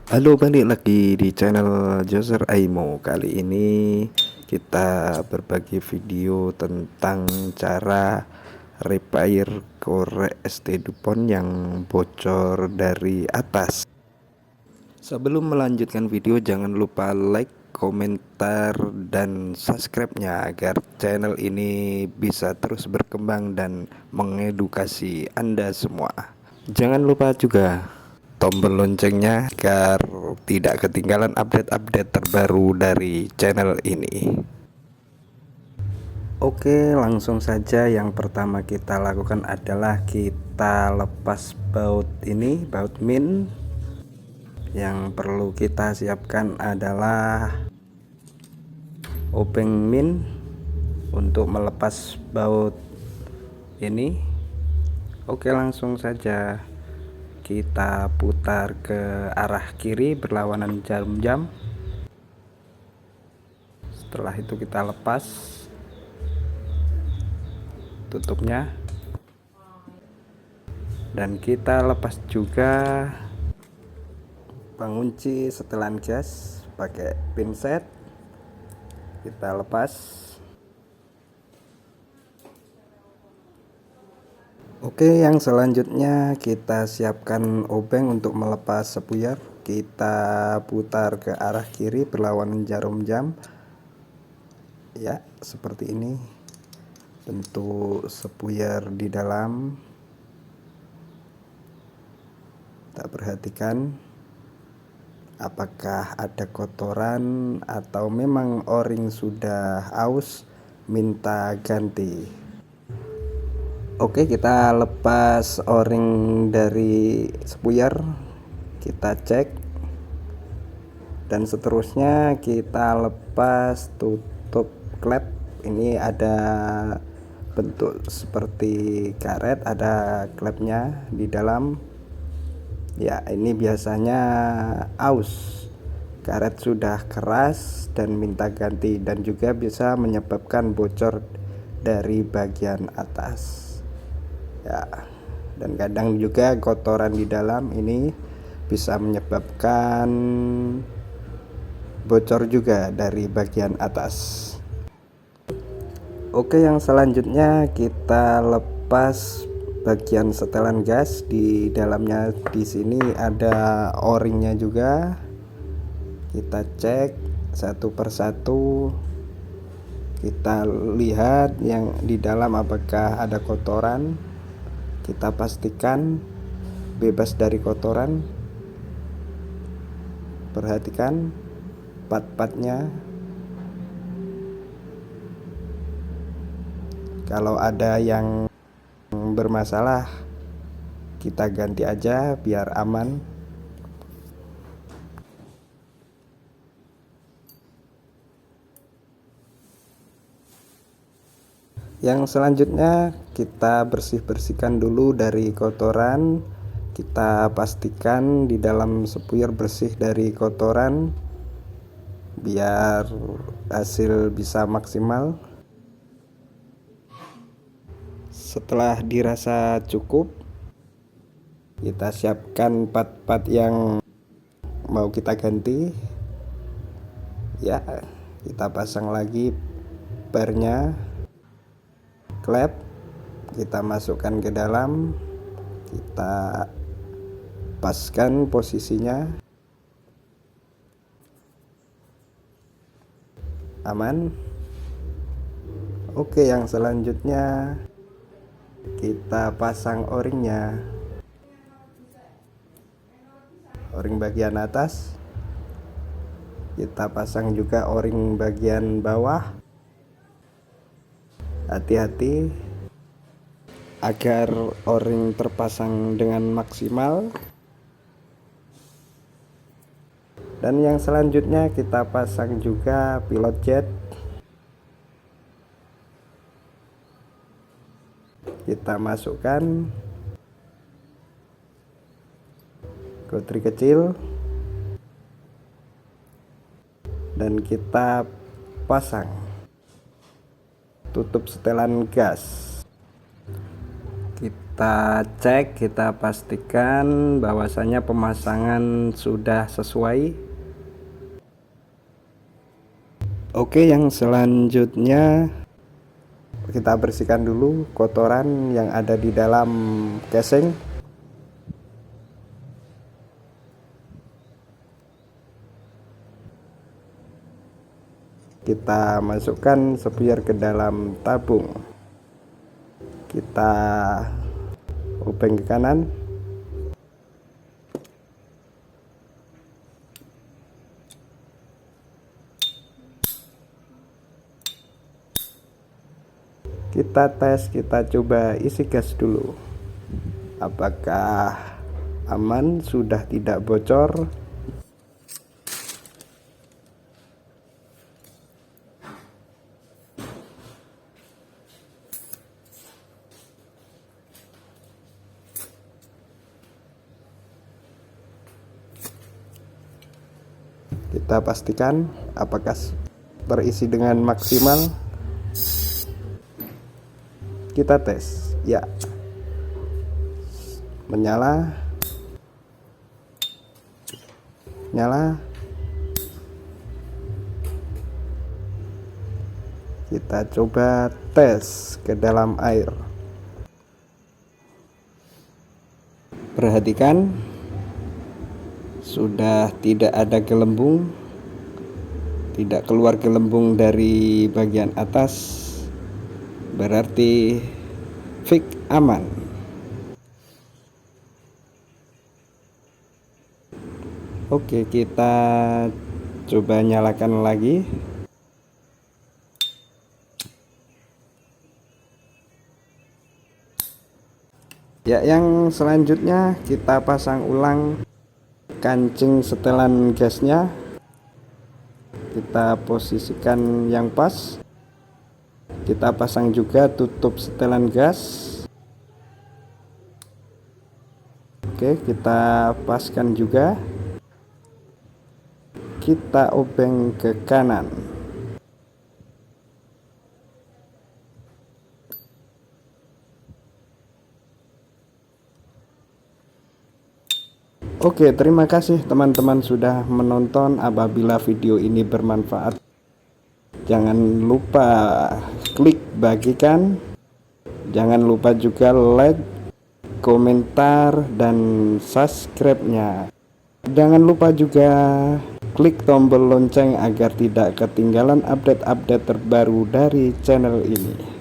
Halo, balik lagi di channel Joser Aimo. Kali ini kita berbagi video tentang cara repair korek ST Dupont yang bocor dari atas. Sebelum melanjutkan video, jangan lupa like, komentar, dan subscribe-nya agar channel ini bisa terus berkembang dan mengedukasi Anda semua. Jangan lupa juga tombol loncengnya agar tidak ketinggalan update-update terbaru dari channel ini. Oke, langsung saja. Yang pertama kita lakukan adalah kita lepas baut ini, baut min. Yang perlu kita siapkan adalah obeng min untuk melepas baut ini. Oke, langsung saja kita putar ke arah kiri berlawanan jarum jam. Setelah itu kita lepas tutupnya, dan kita lepas juga pengunci setelan gas pakai pinset. Kita lepas. Oke, yang selanjutnya kita siapkan obeng untuk melepas sepuyer. Kita putar ke arah kiri berlawanan jarum jam, ya, seperti ini. Bentuk sepuyer di dalam. Kita perhatikan apakah ada kotoran atau memang o-ring sudah aus, minta ganti. Oke, kita lepas o-ring dari sepuyer, kita cek, dan seterusnya kita lepas tutup klep. Ini ada bentuk seperti karet, ada klepnya di dalam. Ya, ini biasanya aus, karet sudah keras dan minta ganti, dan juga bisa menyebabkan bocor dari bagian atas. Ya, dan kadang juga kotoran di dalam ini bisa menyebabkan bocor juga dari bagian atas. Oke, yang selanjutnya kita lepas bagian setelan gas. Di dalamnya di sini ada o-ringnya juga. Kita cek satu persatu. Kita lihat yang di dalam apakah ada kotoran. Kita pastikan bebas dari kotoran. Perhatikan part-partnya. Kalau ada yang bermasalah, kita ganti aja biar aman. Yang selanjutnya kita bersihkan dulu dari kotoran. Kita pastikan di dalam sepuyer bersih dari kotoran biar hasil bisa maksimal. Setelah dirasa cukup, kita siapkan part-part yang mau kita ganti. Ya, kita pasang lagi pernya, klep, kita masukkan ke dalam, kita paskan posisinya, aman. Oke, yang selanjutnya kita pasang o-ringnya, o-ring bagian atas. Kita pasang juga o-ring bagian bawah. Hati-hati agar o-ring terpasang dengan maksimal. Dan yang selanjutnya kita pasang juga pilot jet. Kita masukkan gotri kecil dan kita pasang. Tutup setelan gas. kita cek, kita pastikan bahwasanya pemasangan sudah sesuai. Oke, yang selanjutnya kita bersihkan dulu kotoran yang ada di dalam casing. Kita masukkan spare ke dalam tabung. Kita obeng ke kanan. Kita tes, kita coba isi gas dulu. Apakah aman, sudah tidak bocor? Kita pastikan apakah terisi dengan maksimal. Kita tes, ya, menyala, nyala. Kita coba tes ke dalam air. Perhatikan, sudah tidak ada gelembung, tidak keluar gelembung dari bagian atas, berarti fix aman. Oke, kita coba nyalakan lagi. Ya, yang selanjutnya kita pasang ulang kancing setelan gasnya. Kita posisikan yang pas. Kita pasang juga tutup setelan gas. Oke, kita paskan juga. Kita obeng ke kanan. Oke, terima kasih teman-teman sudah menonton. Apabila video ini bermanfaat, jangan lupa klik bagikan, jangan lupa juga like, komentar, dan subscribe-nya. Jangan lupa juga klik tombol lonceng agar tidak ketinggalan update-update terbaru dari channel ini.